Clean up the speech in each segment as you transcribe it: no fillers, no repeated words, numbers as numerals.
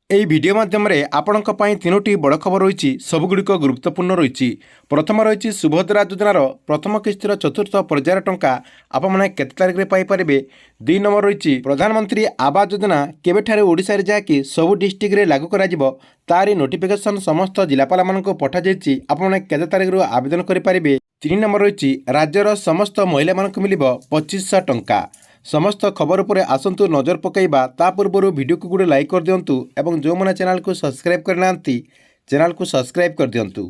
এই ভিডিও মাধ্যমে ଆପଣଙ୍କ ପାଇଁ ତିନୋଟି ବଡ଼ ଖବର ରହିଛି। ସବୁଗୁଡ଼ିକ ଗୁରୁତ୍ୱପୂର୍ଣ୍ଣ ରହିଛି। ପ୍ରଥମ ରହିଛି ସୁଭଦ୍ରା ଯୋଜନାର ପ୍ରଥମ କିସ୍ତିର ଚତୁର୍ଥ ପର୍ଯ୍ୟାୟର ଟଙ୍କା ଆପଣମାନେ କେତେ ତାରିଖରେ ପାଇପାରିବେ। 2 ନମ୍ବର ରହିଛି ପ୍ରଧାନମନ୍ତ୍ରୀ ଆବାସ ଯୋଜନା କେବେଠାରୁ ଓଡ଼ିଶାରେ ଯାହାକି ସବୁ ଡିଷ୍ଟ୍ରିକ୍ଟରେ ଲାଗୁ କରାଯିବ ତାରି ନୋଟିଫିକେସନ୍ ସମସ୍ତ ଜିଲ୍ଲାପାଳମାନଙ୍କୁ ପଠାଯାଇଛି। ଆପଣମାନେ କେତେ ତାରିଖରୁ ଆବେଦନ କରିପାରିବେ। 3 ନମ୍ବର ରହିଛି ରାଜ୍ୟର ସମସ୍ତ ମହିଳାମାନଙ୍କୁ ମିଳିବ 2500 ଟଙ୍କା। समस्त खबर पर आसतु नजर पकईबा ता पूर्व वीडियो को गोटे लाइक कर दिंतु और जो मैंने चैनल को सब्सक्राइब करना चैनल को सब्सक्राइब कर दिंतु।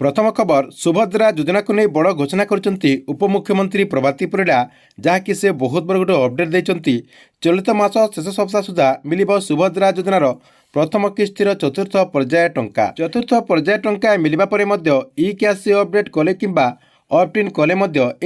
प्रथम खबर सुभद्रा योजना को नहीं बड़ घोषणा करछंती उपमुख्यमंत्री प्रभाती परिडा जहाँकि से बहुत बड़ गोटे अपडेट देछंती। चलित मास शेष सप्ताह सुधा मिलिबो सुभद्रा योजनार प्रथम किस्तिर चतुर्थ पर्याय टंका। चतुर्थ पर्याय टंका मिलिबा परे मध्य ई कैश अपडेट कले किंबा ऑप्ट-इन कले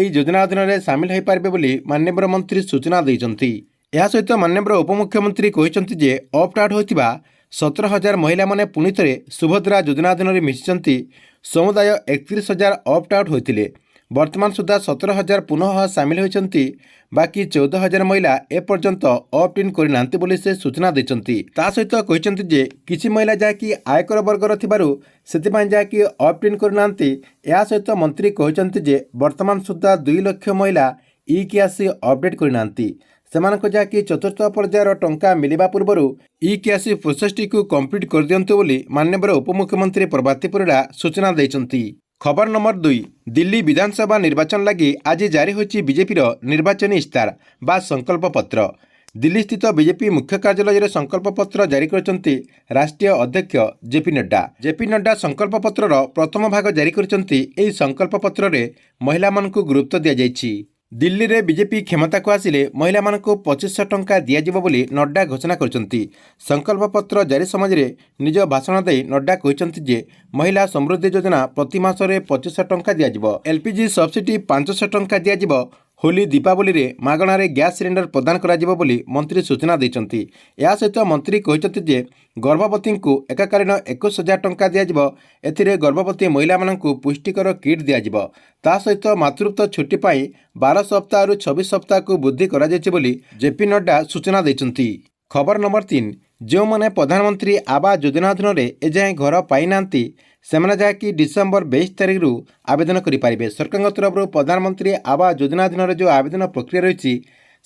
योजना अधीन में सामिल हो पारे बोली माननीय मंत्री सूचना देइछंती। यह सहित माननीय उपमुख्यमंत्री कहिसंती जे ऑप्ट आउट होइतिबा 17,000 महिला माने पुणी थे सुभद्रा योजना अधीन में मिशिचंती। समुदाय 31,000 ऑप्ट आउट होइतिले। वर्तमान सुधा 17,000 पुनः सामिल होइछंती। बाकी 14,000 महिला एपर्यंत ऑप्ट-इन करनांती बोली से सूचना देइछंती। ता सहित कहिसंती जे किछि महिला जाकी आयकर वर्गर थिबारु सेतिपाई जाकी ऑप्ट-इन करनांती। या सहित मंत्री कहिसंती जे वर्तमान सुधा 2 लाख महिला ई कैश अपडेट करनांती। सेमानक जाकी चतुर्थ पर्यायर टंका मिलिबा पूर्वरु ई कैश प्रोसेसटी को कंप्लीट कर दियंतु बोली माननीय उपमुख्यमंत्री प्रभाती परिडा सूचना देइछंती। खबर नंबर 2 दिल्ली विधानसभा निर्वाचन लगी आज जारी होची बीजेपी निर्वाचन इस्तार बा संकल्प पत्र। दिल्ली स्थित बीजेपी मुख्य कार्यालय संकल्प पत्र जारी करछंती राष्ट्रीय अध्यक्ष जेपी नड्डा। जेपी नड्डा संकल्प पत्रर प्रथम भाग जारी करछंती। एही संकल्प पत्र रे महिला मानकु गुरुत्व दिया जायछि। दिल्ली रे बीजेपी क्षमता को आसिले महिला मानकु 2500 टंका दिया जिवो बोली नड्डा घोषणा करछंती। संकल्प पत्र जारी समय रे निज भाषण दे नड्डा कहिसंती जे महिला समृद्धि योजना प्रति मास रे 2500 टंका दिया जिवो। एलपीजी सब्सिडी 500 टंका दिया जिवो। होली दीपावली रे मागणारे गैस सिलेंडर प्रदान करा जिवो बोली मंत्री सूचना देइछंती। या सहित मंत्री कहिसंती जे गर्भवती को एकाकालीन 21,000 टंका दिया जिवो। एथिरे गर्भवती महिला मानकु पुष्टिकर किट दिया जिवो। ता सहित मातृत्व छुट्टी पाई 12 सप्ताह रु 26 सप्ताह को वृद्धि करा जायछि बोली जेपी नड्डा सूचना देइछंती। खबर नंबर 3 जो माने प्रधानमंत्री आवास योजना अधीन में एजाएं घर पाई नांती सेमाने जाकि डिसेम्बर 22 तारिख रु आवेदन करें। सरकार तरफ प्रधानमंत्री आवास योजना अधीन जो आवेदन प्रक्रिया रही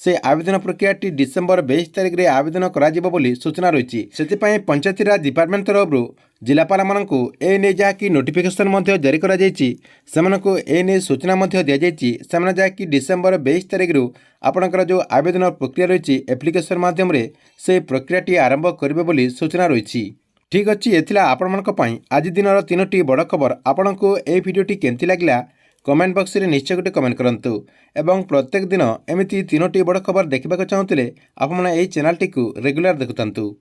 से आवेदन प्रक्रियाटी डिसेम्बर 22 तारिख रे आवेदन करा बोली सूचना रही। से पंचायती राज डिपार्टमेंट तरफ जिलापाल मानकु एने जाकि नोटिफिकेशन जारी करा जायछि। सेमानकु एने सूचना दिया जायछि। सेमाने जाकि डिसेम्बर 22 तारिख रु आपणकर जो आवेदन प्रक्रिया रही एप्लिकेशन माध्यम रे से प्रक्रियाटी आरंभ करिवे बोली सूचना रही। ठीक अच्छी एथिला आपण मानक पई आज दिनर 3टी बड़ खबर। आपणको ए भिडियोटी केमती लागला कमेंट बॉक्स रे निश्चय गोटे कमेंट करंतु एवं प्रत्येक दिन एमिति 3टी बड़ खबर देखिबाक चाहुतिले आपण माने एई चैनल टी को रेगुलर देखुतंतु।